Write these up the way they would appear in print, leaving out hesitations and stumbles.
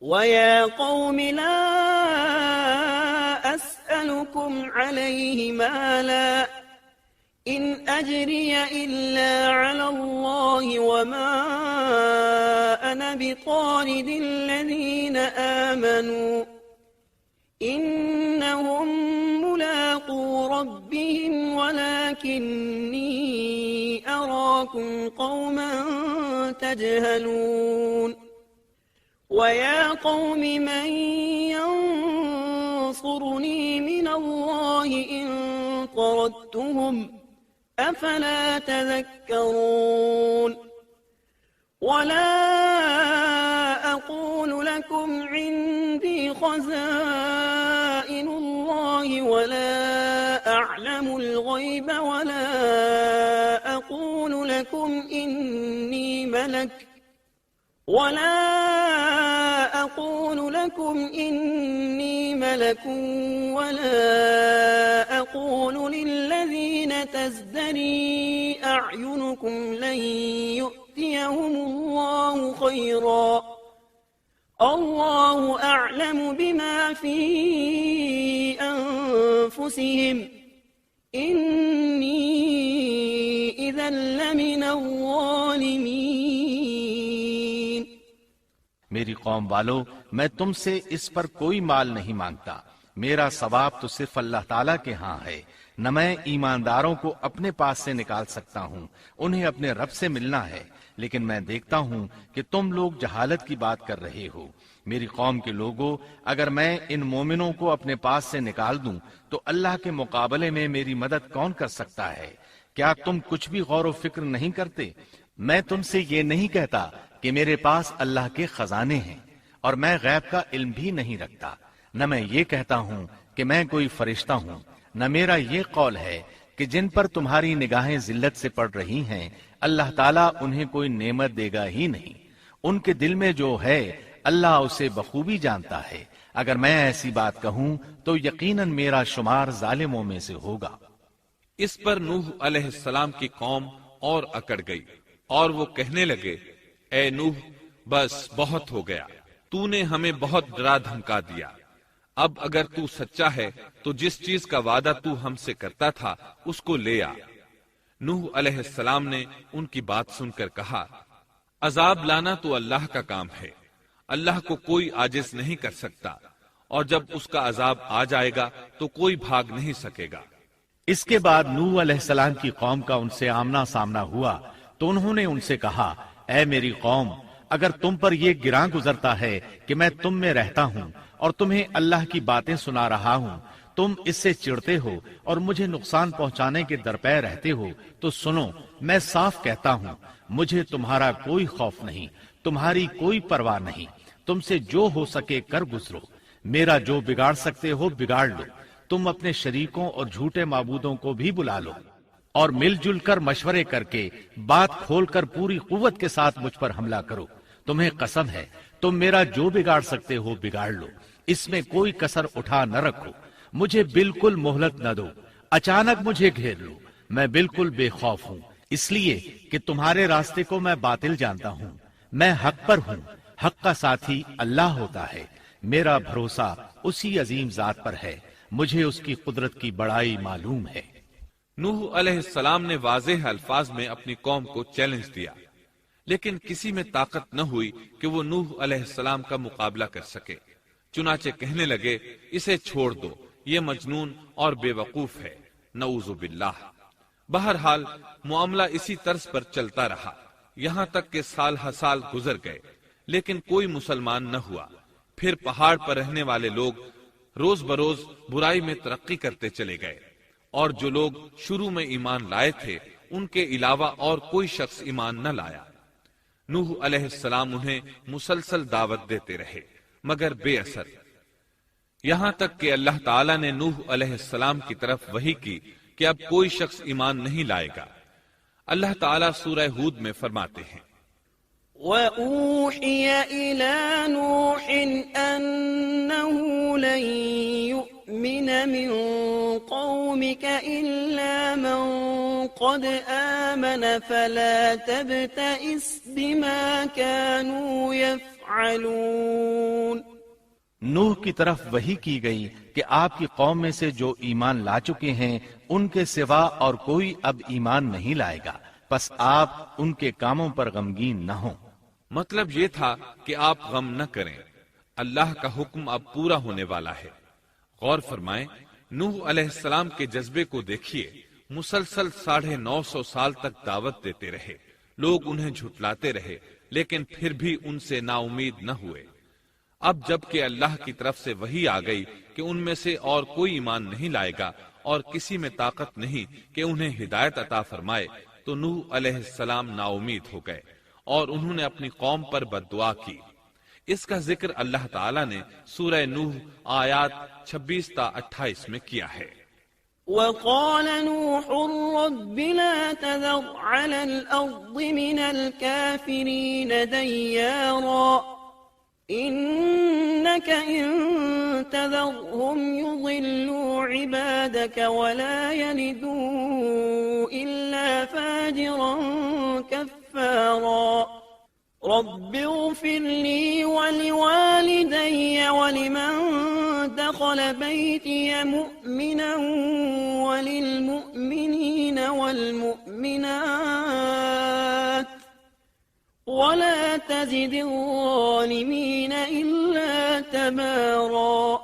وَيَا قَوْمِ لَا أَسْأَلُكُمْ عَلَيْهِ مَالًا إِنْ أَجْرِيَ إِلَّا عَلَى اللَّهِ وَمَا أَنَا بِطَارِدِ الَّذِينَ آمَنُوا إِنَّهُمْ مُلَاقُو رَبِّهِمْ وَلَكِنِّي أَرَاكُمْ قَوْمًا تَجْهَلُونَ وَيَا قَوْمِ مَنْ يَنْصُرُنِي مِنَ اللَّهِ إِنْ طَرَدتُّهُمْ أَفَلَا تَذَكَّرُونَ وَلَا أَقُولُ لَكُمْ عِنْدِي خَزَائِنُ اللَّهِ وَلَا أَعْلَمُ الْغَيْبَ وَلَا أَقُولُ لَكُمْ إِنِّي مَلَكٌ وَلَا أَقُولُ لِلَّذِينَ تَزْدَرِي أَعْيُنُكُمْ لَن يُؤْتِيَهُمُ اللَّهُ خَيْرًا اللَّهُ أَعْلَمُ بِمَا فِي أَنفُسِهِمْ إِنِّي إِذًا لَّمِنَ الظَّالِمِينَ۔ میری قوم والو، میں تم سے اس پر کوئی مال نہیں مانگتا، میرا ثواب تو صرف اللہ تعالیٰ کے ہاں ہے۔ نہ میں ایمانداروں کو اپنے پاس سے نکال سکتا ہوں، انہیں اپنے رب سے ملنا ہے، لیکن میں دیکھتا ہوں کہ تم لوگ جہالت کی بات کر رہے ہو۔ میری قوم کے لوگوں، اگر میں ان مومنوں کو اپنے پاس سے نکال دوں تو اللہ کے مقابلے میں میری مدد کون کر سکتا ہے؟ کیا تم کچھ بھی غور و فکر نہیں کرتے؟ میں تم سے یہ نہیں کہتا کہ میرے پاس اللہ کے خزانے ہیں اور میں غیب کا علم بھی نہیں رکھتا، نہ میں یہ کہتا ہوں کہ میں کوئی فرشتہ ہوں، نہ میرا یہ قول ہے کہ جن پر تمہاری نگاہیں ذلت سے پڑ رہی ہیں اللہ تعالیٰ انہیں کوئی نعمت دے گا ہی نہیں۔ ان کے دل میں جو ہے اللہ اسے بخوبی جانتا ہے۔ اگر میں ایسی بات کہوں تو یقیناً میرا شمار ظالموں میں سے ہوگا۔ اس پر نوح علیہ السلام کی قوم اور اکڑ گئی اور وہ کہنے لگے، اے نوح، بس بہت ہو گیا، تو نے ہمیں بہت ڈرا دھمکا دیا۔ اب اگر تو سچا ہے تو جس چیز کا وعدہ تو ہم سے کرتا تھا اس کو لے آ۔ نوح علیہ السلام نے ان کی بات سن کر کہا، عذاب لانا تو اللہ کا کام ہے، اللہ کو کوئی عاجز نہیں کر سکتا، اور جب اس کا عذاب آ جائے گا تو کوئی بھاگ نہیں سکے گا۔ اس کے بعد نوح علیہ السلام کی قوم کا ان سے آمنا سامنا ہوا تو انہوں نے ان سے کہا، اے میری قوم، اگر تم پر یہ گراں گزرتا ہے کہ میں تم میں رہتا ہوں اور تمہیں اللہ کی باتیں سنا رہا ہوں، تم اس سے چڑھتے ہو اور مجھے نقصان پہنچانے کے درپے رہتے ہو، تو سنو، میں صاف کہتا ہوں، مجھے تمہارا کوئی خوف نہیں، تمہاری کوئی پرواہ نہیں، تم سے جو ہو سکے کر گزرو، میرا جو بگاڑ سکتے ہو بگاڑ لو، تم اپنے شریکوں اور جھوٹے معبودوں کو بھی بلا لو اور مل جل کر مشورے کر کے بات کھول کر پوری قوت کے ساتھ مجھ پر حملہ کرو۔ تمہیں قسم ہے تم میرا جو بگاڑ سکتے ہو بگاڑ لو، اس میں کوئی کسر اٹھا نہ رکھو، مجھے بالکل مہلت نہ دو، اچانک مجھے گھیر لو، میں بالکل بے خوف ہوں، اس لیے کہ تمہارے راستے کو میں باطل جانتا ہوں، میں حق پر ہوں، حق کا ساتھی اللہ ہوتا ہے، میرا بھروسہ اسی عظیم ذات پر ہے، مجھے اس کی قدرت کی بڑائی معلوم ہے۔ نوح علیہ السلام نے واضح الفاظ میں اپنی قوم کو چیلنج دیا، لیکن کسی میں طاقت نہ ہوئی کہ وہ نوح علیہ السلام کا مقابلہ کر سکے، چنانچہ کہنے لگے، اسے چھوڑ دو، یہ مجنون اور بے وقوف ہے، نعوذ باللہ۔ بہرحال معاملہ اسی طرز پر چلتا رہا، یہاں تک کہ سال ہر سال گزر گئے، لیکن کوئی مسلمان نہ ہوا۔ پھر پہاڑ پر رہنے والے لوگ روز بروز برائی میں ترقی کرتے چلے گئے، اور جو لوگ شروع میں ایمان لائے تھے ان کے علاوہ اور کوئی شخص ایمان نہ لایا۔ نوح علیہ السلام انہیں مسلسل دعوت دیتے رہے مگر بے اثر، یہاں تک کہ اللہ تعالیٰ نے نوح علیہ السلام کی طرف وحی کی کہ اب کوئی شخص ایمان نہیں لائے گا۔ اللہ تعالیٰ سورہ ہود میں فرماتے ہیں، وَأُوحِيَ إِلَى نُوحٍ أَنَّهُ لَن يُؤْمِنَ مِن قَوْمِكَ إِلَّا مَن قَدْ آمَنَ فَلَا تَبْتَئِسْ بِمَا كَانُوا يَفْعَلُونَ۔ نوح کی طرف وحی کی گئی کہ آپ کی قوم میں سے جو ایمان لا چکے ہیں ان کے سوا اور کوئی اب ایمان نہیں لائے گا، پس آپ ان کے کاموں پر غمگین نہ ہوں۔ مطلب یہ تھا کہ آپ غم نہ کریں، اللہ کا حکم اب پورا ہونے والا ہے۔ غور فرمائیں، نوح علیہ السلام کے جذبے کو دیکھیے، مسلسل 950 سال تک دعوت دیتے رہے، لوگ انہیں جھٹلاتے رہے، لیکن پھر بھی ان سے نا امید نہ ہوئے۔ اب جب کہ اللہ کی طرف سے وحی آ گئی کہ ان میں سے اور کوئی ایمان نہیں لائے گا اور کسی میں طاقت نہیں کہ انہیں ہدایت عطا فرمائے، تو نوح علیہ السلام نا امید ہو گئے اور انہوں نے اپنی قوم پر بد دعا کی۔ اس کا ذکر اللہ تعالیٰ نے سورہ نوح آیات 26 تا 28 میں کیا ہے۔ وقال نوح رب لا تذر على الأرض من الكافرين ديارا إنك إن تذرهم يضلوا عبادك ولا يلدوا إلا فاجرا كفارا رب اغفر لي ولوالدي ولمن دخل بيتي مؤمنا وللمؤمنين والمؤمنات ولا تزد الظالمين إلا تبارا۔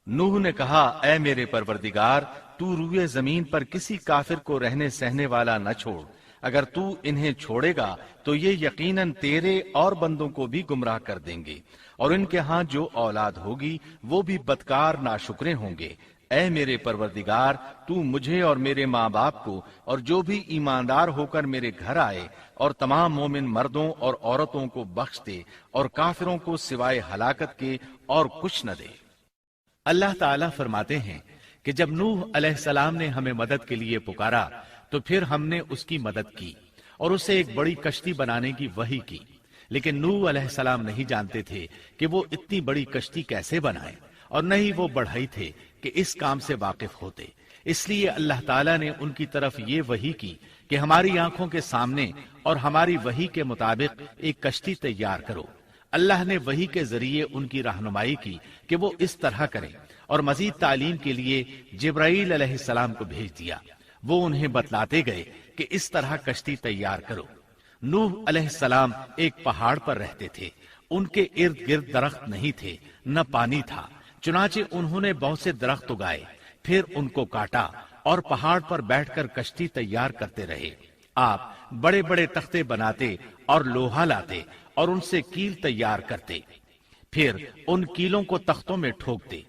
نوح نے کہا، اے میرے پروردگار، تو روئے زمین پر کسی کافر کو رہنے سہنے والا نہ چھوڑ، اگر تو انہیں چھوڑے گا تو یہ یقیناً تیرے اور بندوں کو بھی گمراہ کر دیں گے، اور ان کے ہاں جو اولاد ہوگی وہ بھی بدکار ناشکرے ہوں گے۔ اے میرے پروردگار، تو مجھے اور میرے ماں باپ کو اور جو بھی ایماندار ہو کر میرے گھر آئے اور تمام مومن مردوں اور عورتوں کو بخش دے اور کافروں کو سوائے ہلاکت کے اور کچھ نہ دے۔ اللہ تعالیٰ فرماتے ہیں کہ جب نوح علیہ السلام نے ہمیں مدد کے لیے پکارا تو پھر ہم نے اس کی مدد کی اور اسے ایک بڑی کشتی بنانے کی وحی کی، لیکن نوح علیہ السلام نہیں جانتے تھے کہ وہ اتنی بڑی کشتی کیسے بنائے، اور نہ ہی وہ بڑھئی تھے کہ اس کام سے واقف ہوتے۔ اس لیے اللہ تعالیٰ نے ان کی طرف یہ وحی کی کہ ہماری آنکھوں کے سامنے اور ہماری وحی کے مطابق ایک کشتی تیار کرو۔ اللہ نے وحی کے ذریعے ان کی رہنمائی کی کہ وہ اس طرح کریں، اور مزید تعلیم کے لیے جبرائیل علیہ السلام کو بھیج دیا۔ وہ انہیں بتلاتے گئے کہ اس طرح کشتی تیار کرو۔ نوح علیہ السلام ایک پہاڑ پر رہتے تھے، ان کے ارد گرد درخت نہیں تھے، نہ پانی تھا، چنانچہ انہوں نے بہت سے درخت اگائے، پھر ان کو کاٹا اور پہاڑ پر بیٹھ کر کشتی تیار کرتے رہے۔ آپ بڑے بڑے تختے بناتے اور لوہا لاتے اور ان سے کیل تیار کرتے، پھر ان کیلوں کو تختوں میں ٹھوکتے،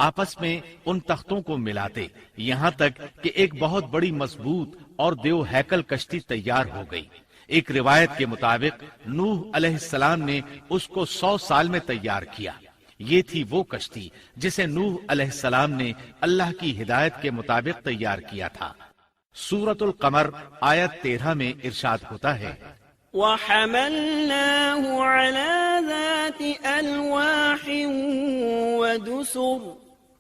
آپس میں ان تختوں کو ملاتے، یہاں تک کہ ایک بہت بڑی مضبوط اور دیو ہیکل کشتی تیار ہو گئی۔ ایک روایت کے مطابق نوح علیہ السلام نے اس کو 100 سال میں تیار کیا۔ یہ تھی وہ کشتی جسے نوح علیہ السلام نے اللہ کی ہدایت کے مطابق تیار کیا تھا۔ سورۃ القمر آیت 13 میں ارشاد ہوتا ہے، وَحَمَلْنَاهُ عَلَى ذَاتِ أَلْوَاحٍ وَدُسُرٍ،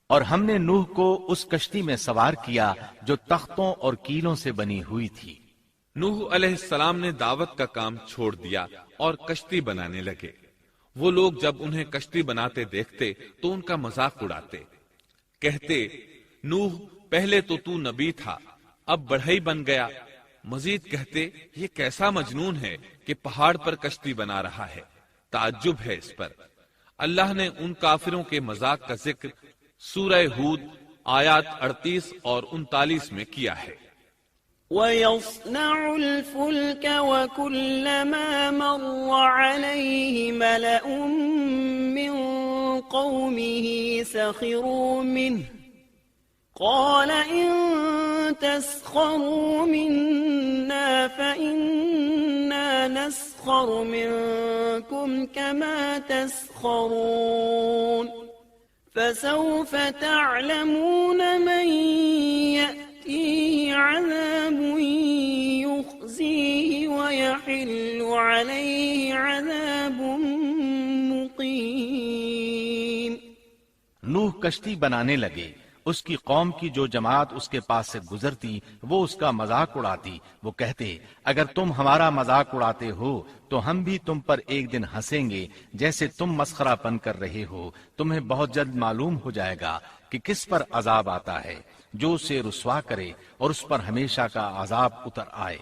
اور ہم نے نوح کو اس کشتی میں سوار کیا جو تختوں اور کیلوں سے بنی ہوئی تھی۔ نوح علیہ السلام نے دعوت کا کام چھوڑ دیا اور کشتی بنانے لگے۔ وہ لوگ جب انہیں کشتی بناتے دیکھتے تو ان کا مذاق اڑاتے، کہتے، نوح پہلے تو نبی تھا، اب بڑھئی بن گیا۔ مزید کہتے، یہ کیسا مجنون ہے کہ پہاڑ پر کشتی بنا رہا ہے، تعجب ہے اس پر۔ اللہ نے ان کافروں کے مذاق کا ذکر سورہ ہود آیات 38 اور 39 میں کیا ہے۔ وَيَصْنَعُ الْفُلْكَ وَكُلَّمَا مَرَّ عَلَيْهِ مَلَأٌ مِّن قَوْمِهِ سَخِرُوا مِنْهُ قَالَ إِن تَسْخَرُوا مِنَّا فَإِنَّا نَسْخَرُ مِنكُمْ كَمَا تَسْخَرُونَ فَسَوْفَ تَعْلَمُونَ مَن يَأْتِيهِ عَذَابٌ يُخْزِيهِ وَيَحِلُّ عَلَيْهِ عَذَابٌ مُقِيمٌ۔ نوح کشتی بنانے لگے اس کی قوم کی جو جماعت اس کے پاس سے گزرتی وہ اس کا مذاق اڑاتی، وہ کہتے اگر تم ہمارا مذاق اڑاتے ہو تو ہم بھی تم پر ایک دن ہنسیں گے جیسے تم مسخرہ پن کر رہے ہو۔ تمہیں بہت جلد معلوم ہو جائے گا کہ کس پر عذاب آتا ہے، جو اسے رسوا کرے اور اس پر ہمیشہ کا عذاب اتر آئے۔